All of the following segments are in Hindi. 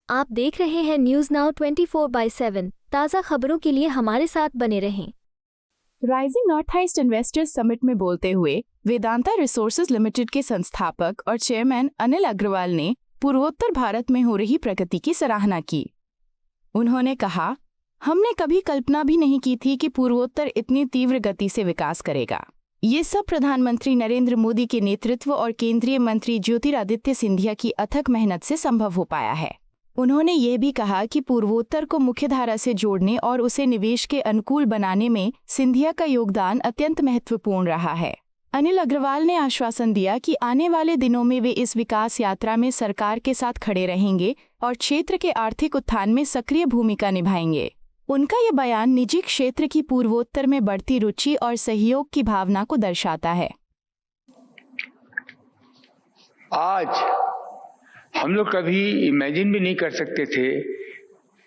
आप देख रहे हैं न्यूज नाउ 24/7। ताज़ा खबरों के लिए हमारे साथ बने रहें। Rising north east investors summit में बोलते हुए वेदांता रिसोर्सेज लिमिटेड के संस्थापक और चेयरमैन अनिल अग्रवाल ने पूर्वोत्तर भारत में हो रही प्रगति की सराहना की। उन्होंने कहा, हमने कभी कल्पना भी नहीं की थी कि पूर्वोत्तर इतनी तीव्र गति से विकास करेगा। ये सब प्रधानमंत्री नरेंद्र मोदी के नेतृत्व और केंद्रीय मंत्री ज्योतिरादित्य सिंधिया की अथक मेहनत से संभव हो पाया है। उन्होंने ये भी कहा कि पूर्वोत्तर को मुख्यधारा से जोड़ने और उसे निवेश के अनुकूल बनाने में सिंधिया का योगदान अत्यंत महत्वपूर्ण रहा है। अनिल अग्रवाल ने आश्वासन दिया कि आने वाले दिनों में वे इस विकास यात्रा में सरकार के साथ खड़े रहेंगे और क्षेत्र के आर्थिक उत्थान में सक्रिय भूमिका निभाएंगे। उनका ये बयान निजी क्षेत्र की पूर्वोत्तर में बढ़ती रुचि और सहयोग की भावना को दर्शाता है। आज हम लोग कभी इमेजिन भी नहीं कर सकते थे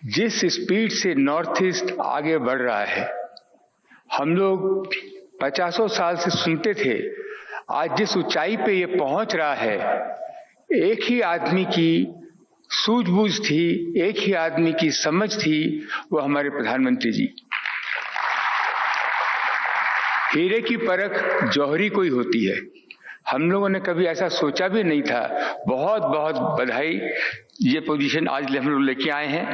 जिस स्पीड से नॉर्थ ईस्ट आगे बढ़ रहा है। हम लोग 50 साल से सुनते थे, आज जिस ऊंचाई पे ये पहुंच रहा है, एक ही आदमी की सूझबूझ थी, एक ही आदमी की समझ थी, वो हमारे प्रधानमंत्री जी। हीरे की परख जौहरी कोई होती है, हम लोगों ने कभी ऐसा सोचा भी नहीं था। बहुत बहुत बधाई, ये पोजीशन आज हम लोग लेके आए हैं।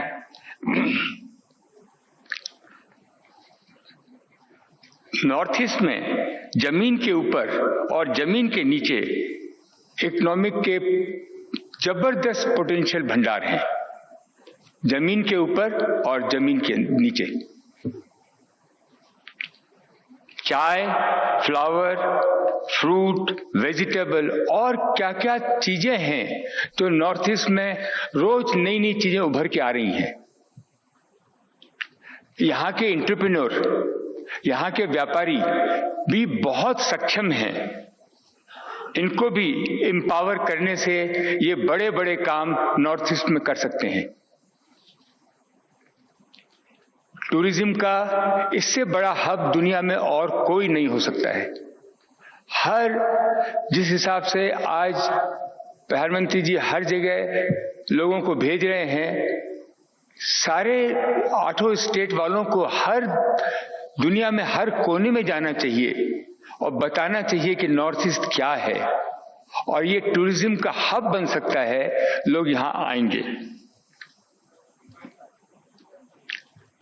नॉर्थ ईस्ट में जमीन के ऊपर और जमीन के नीचे इकोनॉमिक के जबरदस्त पोटेंशियल भंडार हैं, जमीन के ऊपर और जमीन के नीचे। चाय, फ्लावर, फ्रूट, वेजिटेबल और क्या क्या चीजें हैं जो नॉर्थ ईस्ट में रोज नई नई चीजें उभर के आ रही हैं। यहाँ के एंटरप्रेन्योर, यहाँ के व्यापारी भी बहुत सक्षम हैं। इनको भी एम्पावर करने से ये बड़े बड़े काम नॉर्थ ईस्ट में कर सकते हैं। टूरिज्म का इससे बड़ा हब दुनिया में और कोई नहीं हो सकता है। जिस हिसाब से आज प्रधानमंत्री जी हर जगह लोगों को भेज रहे हैं, सारे 8 स्टेट वालों को हर दुनिया में हर कोने में जाना चाहिए और बताना चाहिए कि नॉर्थ ईस्ट क्या है और ये टूरिज्म का हब बन सकता है। लोग यहाँ आएंगे।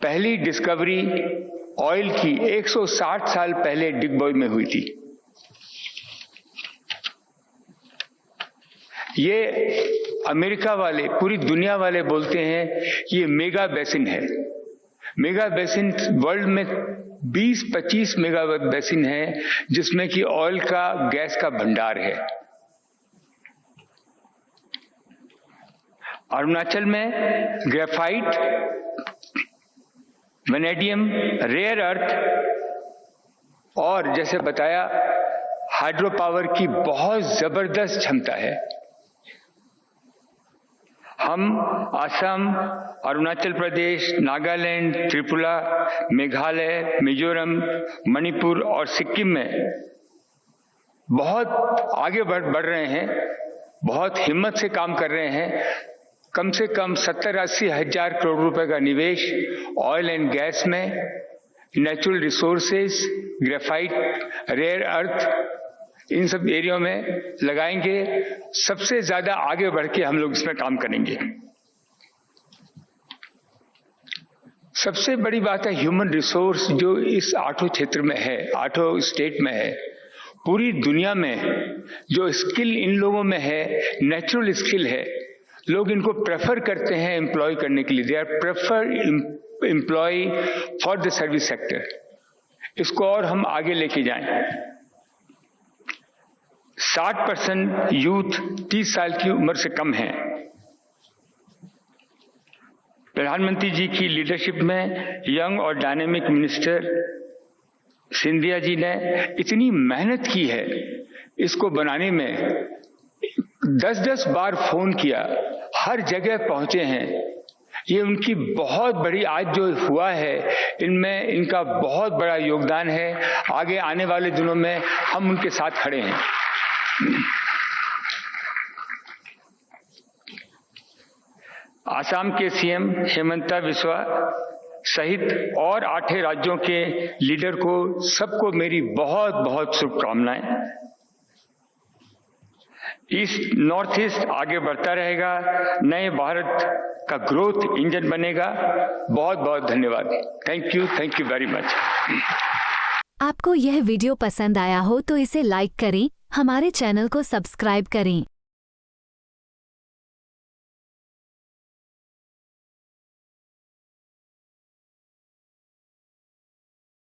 पहली डिस्कवरी ऑयल की 160 साल पहले डिगबॉय में हुई थी। ये अमेरिका वाले, पूरी दुनिया वाले बोलते हैं कि ये मेगा बेसिन है। मेगा बेसिन वर्ल्ड में 20-25 मेगा बेसिन है जिसमें कि ऑयल का, गैस का भंडार है। अरुणाचल में ग्रेफाइट, वेनेडियम, रेयर अर्थ और जैसे बताया हाइड्रो पावर की बहुत जबरदस्त क्षमता है। हम असम, अरुणाचल प्रदेश, नागालैंड, त्रिपुरा, मेघालय, मिजोरम, मणिपुर और सिक्किम में बहुत आगे बढ़ रहे हैं, बहुत हिम्मत से काम कर रहे हैं। कम से कम 70-80 हजार करोड़ रुपए का निवेश ऑयल एंड गैस में, natural resources, graphite, rare earth, इन सब एरिया में लगाएंगे। सबसे ज्यादा आगे बढ़ के हम लोग इसमें काम करेंगे। सबसे बड़ी बात है ह्यूमन रिसोर्स जो इस 8 क्षेत्र में है, 8 स्टेट में है। पूरी दुनिया में जो स्किल इन लोगों में है, नेचुरल स्किल है, लोग इनको प्रेफर करते हैं एम्प्लॉय करने के लिए। They are prefer employ for the service sector. इसको और हम आगे लेके जाएं। 60% यूथ 30 साल की उम्र से कम है। प्रधानमंत्री जी की लीडरशिप में यंग और डायनेमिक मिनिस्टर सिंधिया जी ने इतनी मेहनत की है इसको बनाने में। 10-10 बार फोन किया, हर जगह पहुंचे हैं। ये उनकी बहुत बड़ी, आज जो हुआ है इनमें इनका बहुत बड़ा योगदान है। आगे आने वाले दिनों में हम उनके साथ खड़े हैं। आसाम के सीएम हेमंता बिस्वा सहित और 8 राज्यों के लीडर को सबको मेरी बहुत बहुत शुभकामनाएं। ईस्ट नॉर्थ ईस्ट आगे बढ़ता रहेगा, नए भारत का ग्रोथ इंजन बनेगा। बहुत बहुत धन्यवाद। Thank you very much. आपको यह वीडियो पसंद आया हो तो इसे लाइक करें, हमारे चैनल को सब्सक्राइब करें।